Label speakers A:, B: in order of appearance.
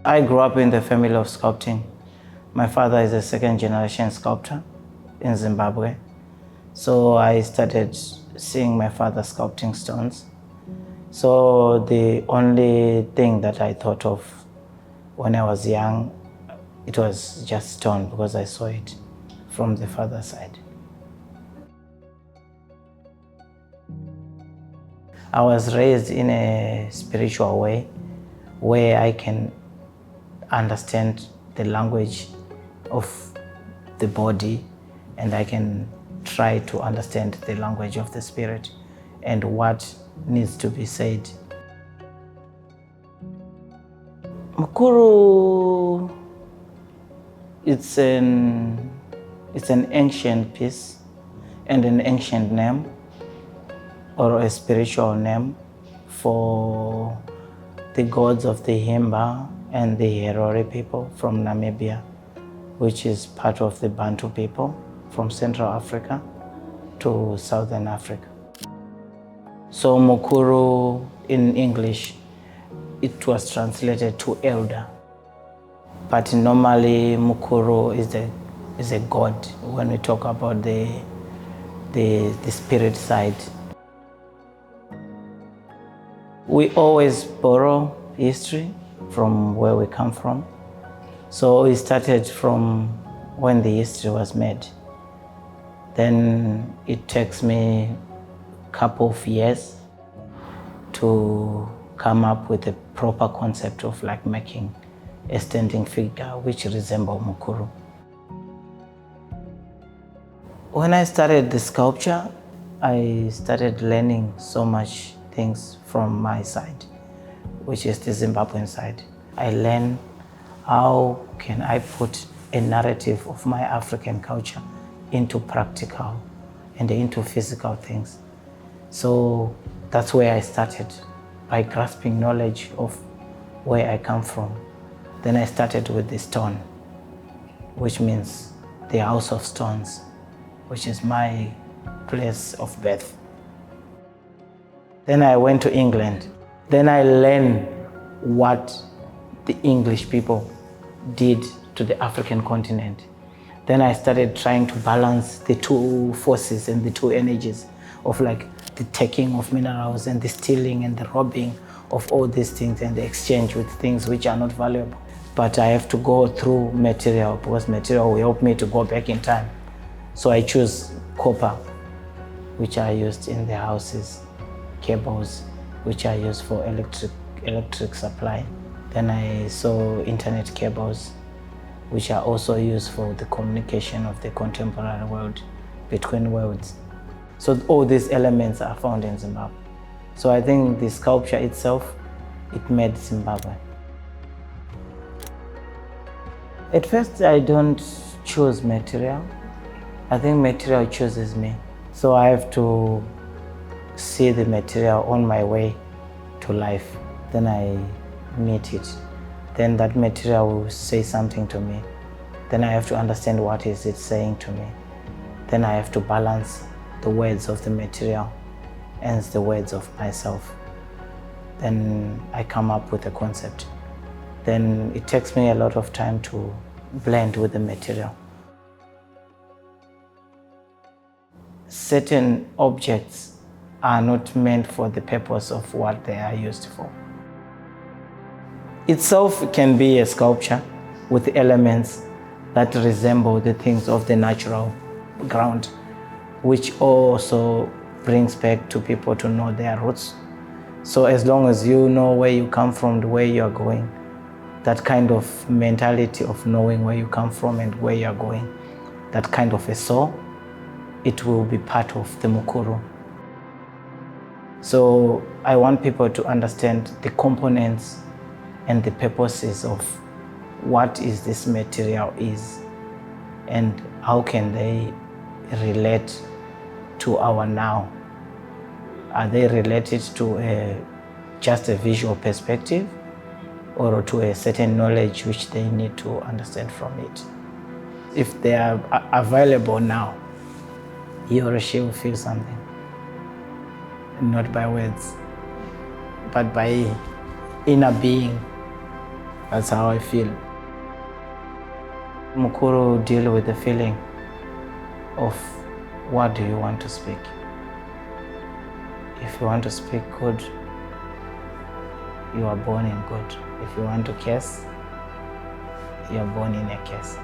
A: I grew up in the family of sculpting. My father is a second generation sculptor in Zimbabwe. So I started seeing my father sculpting stones. So the only thing that I thought of when I was young, it was just stone because I saw it from the father's side. I was raised in a spiritual way where I can understand the language of the body and I can try to understand the language of the spirit and what needs to be said. Mukuru, it's an ancient piece and an ancient name or a spiritual name for the gods of the Himba and the Herero people from Namibia, which is part of the Bantu people from Central Africa to Southern Africa. So Mukuru in English, it was translated to elder. But normally Mukuru is a god when we talk about the spirit side. We always borrow history from where we come from. So we started from when the history was made. Then it takes me a couple of years to come up with a proper concept of like making a standing figure which resembles Mukuru. When I started the sculpture, I started learning so much things from my side, which is the Zimbabwean side. I learned how can I put a narrative of my African culture into practical and into physical things. So that's where I started, by grasping knowledge of where I come from. Then I started with the stone, which means the house of stones, which is my place of birth. Then I went to England. Then I learned what the English people did to the African continent. Then I started trying to balance the two forces and the two energies of like the taking of minerals and the stealing and the robbing of all these things and the exchange with things which are not valuable. But I have to go through material because material will help me to go back in time. So I choose copper, which I used in the houses, cables, which I use for electric supply. Then I saw internet cables, which are also used for the communication of the contemporary world between worlds. So all these elements are found in Zimbabwe. So I think the sculpture itself, it made Zimbabwe. At first, I don't choose material. I think material chooses me. So I have to see the material on my way to life. Then I meet it. Then that material will say something to me. Then I have to understand what is it saying to me. Then I have to balance the words of the material and the words of myself. Then I come up with a concept. Then it takes me a lot of time to blend with the material. Certain objects are not meant for the purpose of what they are used for. Itself can be a sculpture with elements that resemble the things of the natural ground, which also brings back to people to know their roots. So as long as you know where you come from, where you are going, that kind of mentality of knowing where you come from and where you are going, that kind of a soul, it will be part of the Mukuru. So I want people to understand the components and the purposes of what is this material is and how can they relate to our now. Are they related to just a visual perspective or to a certain knowledge which they need to understand from it? If they are available now, he or she will feel something, not by words, but by inner being. That's how I feel. Mukuru deal with the feeling of what do you want to speak. If you want to speak good, you are born in good. If you want to curse, you are born in a curse.